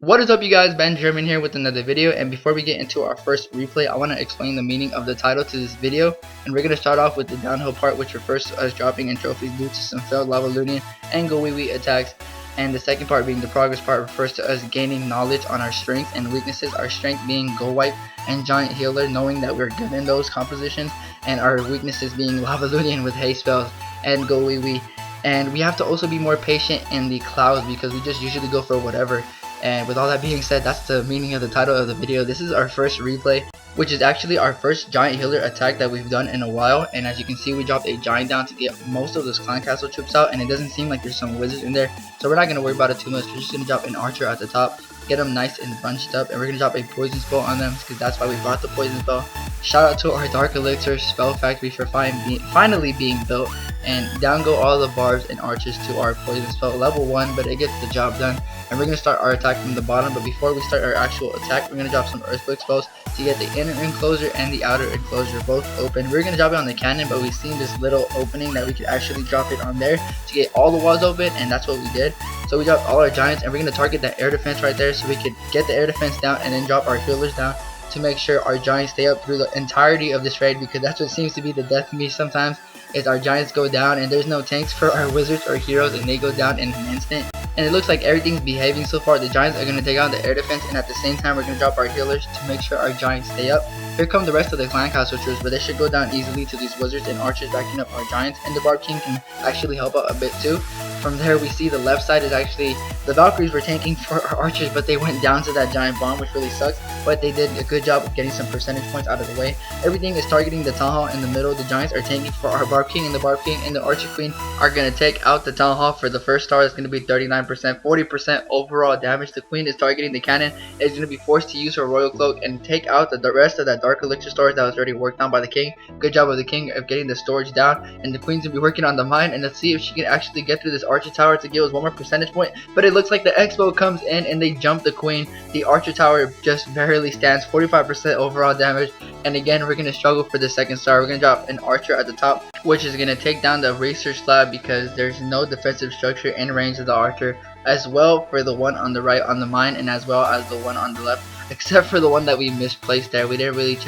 What is up, you guys? Ben German here with another video, and before we get into our first replay, I want to explain the meaning of the title to this video. And we're going to start off with the downhill part, which refers to us dropping in trophies due to some failed lava looting and go wee wee attacks. And the second part, being the progress part, refers to us gaining knowledge on our strengths and weaknesses. Our strength being go wipe and giant healer, knowing that we're good in those compositions, and our weaknesses being lava looting with haste spells and go wee wee. And we have to also be more patient in the clouds because we just usually go for whatever. And with all that being said, that's the meaning of the title of the video. This is our first replay, which is actually our first giant healer attack that we've done in a while. And as you can see, we dropped a giant down to get most of those clan castle troops out, and it doesn't seem like there's some wizards in there, so we're not going to worry about it too much. We're just going to drop an archer at the top, get them nice and bunched up, and we're going to drop a poison spell on them because that's why we brought the poison spell. Shout out to our Dark Elixir Spell Factory for finally being built, and down go all the barbs and archers to our poison spell level 1, but it gets the job done. And we're going to start our attack from the bottom, but before we start our actual attack, we're going to drop some earthquake spells to get the inner enclosure and the outer enclosure both open. We're going to drop it on the cannon, but we've seen this little opening that we could actually drop it on there to get all the walls open, and that's what we did. So we dropped all our giants, and we're going to target that air defense right there so we could get the air defense down and then drop our healers down to make sure our giants stay up through the entirety of this raid, because that's what seems to be the death of me sometimes, is our giants go down and there's no tanks for our wizards or heroes, and they go down in an instant. And it looks like everything's behaving so far. The giants are going to take out the air defense, and at the same time we're going to drop our healers to make sure our giants stay up. Here come the rest of the clan castle troops, but they should go down easily to these wizards and archers backing up our giants, and the barb king can actually help out a bit too. From there we see the left side is actually the Valkyries were tanking for our archers, but they went down to that giant bomb, which really sucks, but they did a good job of getting some percentage points out of the way. Everything is targeting the town hall in the middle. The giants are tanking for our barb king, and the barb king and the archer queen are going to take out the town hall for the first star. It's going to be 39%, 40% overall damage. The queen is targeting the cannon, is going to be forced to use her royal cloak and take out the rest of that dark elixir storage that was already worked on by the king. Good job of the king of getting the storage down, and the queen's going to be working on the mine, and let's see if she can actually get through this archer tower to give us one more percentage point. But it looks like the expo comes in and they jump the queen. The archer tower just barely stands, 45% overall damage, and again we're going to struggle for the second star. We're going to drop an archer at the top, which is going to take down the research slab because there's no defensive structure in range of the archer, as well for the one on the right on the mine, and as well as the one on the left, except for the one that we misplaced there. We didn't really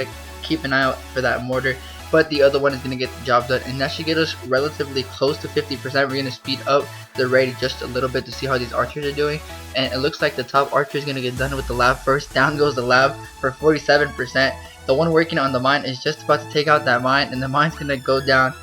keep an eye out for that mortar, but the other one is going to get the job done, and that should get us relatively close to 50%. We're going to speed up the raid just a little bit to see how these archers are doing, and it looks like the top archer is going to get done with the lab first. Down goes the lab for 47%. The one working on the mine is just about to take out that mine, and the mine's going to go down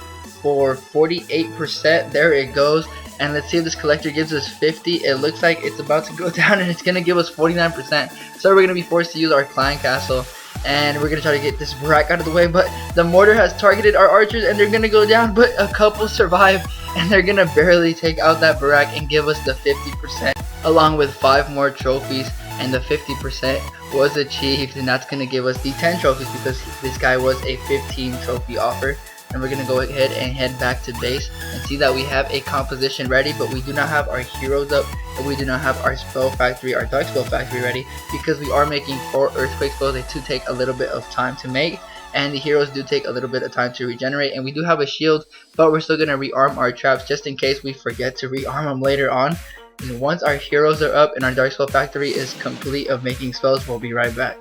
for 48%. There it goes. And let's see if this collector gives us 50. It looks like it's about to go down, and it's going to give us 49%. So we're going to be forced to use our clan castle, and we're going to try to get this barrack out of the way, but the mortar has targeted our archers and they're going to go down, but a couple survive, and they're going to barely take out that barrack and give us the 50%, along with 5 more trophies, and the 50% was achieved, and that's going to give us the 10 trophies because this guy was a 15 trophy offer. And we're going to go ahead and head back to base and see that we have a composition ready, but we do not have our heroes up, and we do not have our spell factory, our dark spell factory ready, because we are making 4 earthquake spells. They do take a little bit of time to make, and the heroes do take a little bit of time to regenerate, and we do have a shield, but we're still going to rearm our traps just in case we forget to rearm them later on. And once our heroes are up and our dark spell factory is complete of making spells, we'll be right back.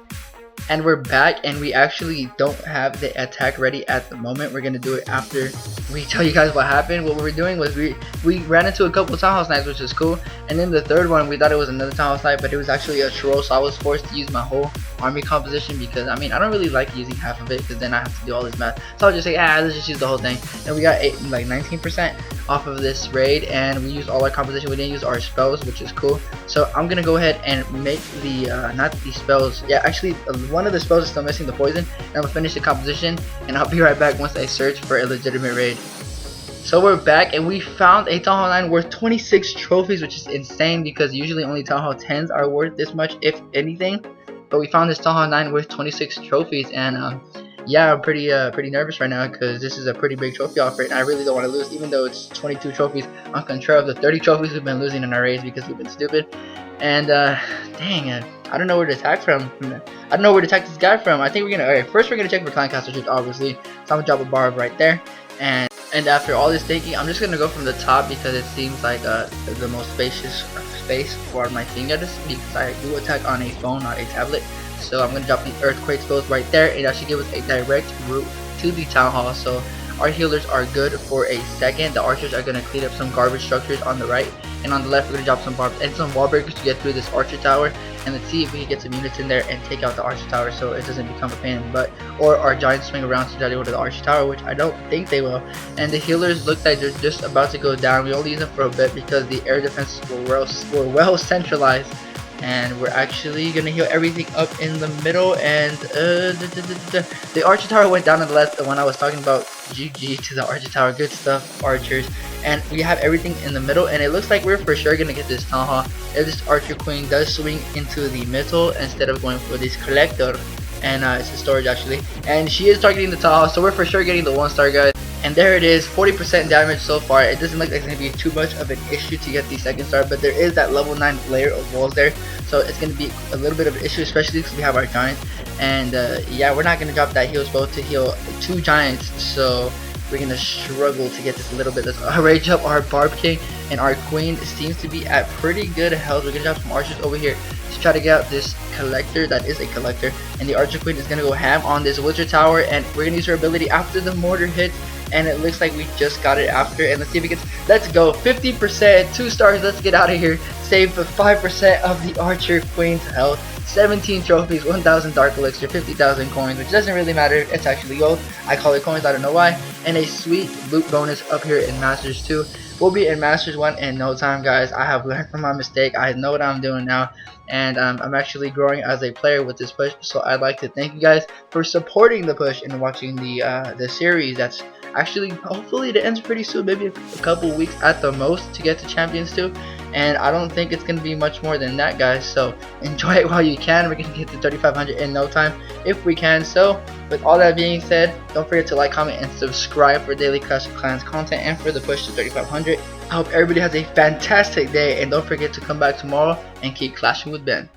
And we're back, and we actually don't have the attack ready at the moment. We're gonna do it after we tell you guys what happened. What we were doing was we ran into a couple town hall snipes, which is cool, and then the third one we thought it was another town hall snipe, but it was actually a troll, so I was forced to use my whole army composition because I don't really like using half of it because then I have to do all this math. So I'll just say let's just use the whole thing, and we got 19% off of this raid, and we used all our composition. We didn't use our spells, which is cool. So I'm gonna go ahead and make the not the spells, actually one of the spells is still missing, the poison, and I'm gonna finish the composition, and I'll be right back once I search for a legitimate raid. So we're back, and we found a Town Hall 9 worth 26 trophies, which is insane because usually only Town Hall 10s are worth this much, if anything. But we found this Town Hall 9 worth 26 trophies, and yeah, I'm pretty nervous right now because this is a pretty big trophy offer, and I really don't want to lose, even though it's 22 trophies on control of the 30 trophies we've been losing in our raids because we've been stupid. And dang it, I don't know where to attack from. I don't know where to attack this guy from. I think we're gonna first we're gonna check for clan castle troops, obviously. So I'm gonna drop a barb right there, and And after all this thinking, I'm just gonna go from the top because it seems like the most spacious space for my fingers, because I do attack on a phone, not a tablet. So I'm gonna drop the earthquake spells right there, and that should give us a direct route to the town hall. So our healers are good for a second. The archers are gonna clean up some garbage structures on the right, and on the left we're gonna drop some barbs and some wall breakers to get through this archer tower. And let's see if we can get some units in there and take out the archer tower so it doesn't become a pain in the butt, or our giants swing around to try to go to the archer tower, which I don't think they will. And the healers look like they're just about to go down. We only use them for a bit because the air defenses were well centralized. And we're actually gonna heal everything up in the middle, and the archer tower went down on the left when I was talking about GG to the archer tower. Good stuff, archers. And we have everything in the middle, and it looks like we're for sure gonna get this town hall if this archer queen does swing into the middle instead of going for this collector. And it's a storage actually, and she is targeting the town hall, so we're for sure getting the 1-star, guys. And there it is, 40% damage so far. It doesn't look like it's going to be too much of an issue to get the 2nd star, but there is that level 9 layer of walls there, so it's going to be a little bit of an issue, especially because we have our giant. And yeah, we're not going to drop that heal spell to heal 2 giants, so we're going to struggle to get this a little bit. Let's rage up our Barb King, and our queen seems to be at pretty good health. We're going to drop some archers over here to try to get out this collector. That is a collector, and the archer queen is going to go ham on this wizard tower, and we're going to use her ability after the mortar hits. And it looks like we just got it after, and let's see if we can. Let's go, 50%, 2 stars. Let's get out of here. Save 5% of the archer queen's health, 17 trophies, 1,000 dark elixir, 50,000 coins, which doesn't really matter. It's actually gold. I call it coins, I don't know why. And a sweet loot bonus up here in Masters 2. We'll be in Masters 1 in no time, guys. I have learned from my mistake. I know what I'm doing now, and I'm actually growing as a player with this push. So I'd like to thank you guys for supporting the push and watching the series. That's actually, hopefully it ends pretty soon, maybe a couple weeks at the most to get to Champions 2. And I don't think it's going to be much more than that, guys. So enjoy it while you can. We're going to get to 3,500 in no time if we can. So with all that being said, don't forget to like, comment, and subscribe for daily Clash of Clans content and for the push to 3,500. I hope everybody has a fantastic day, and don't forget to come back tomorrow and keep clashing with Ben.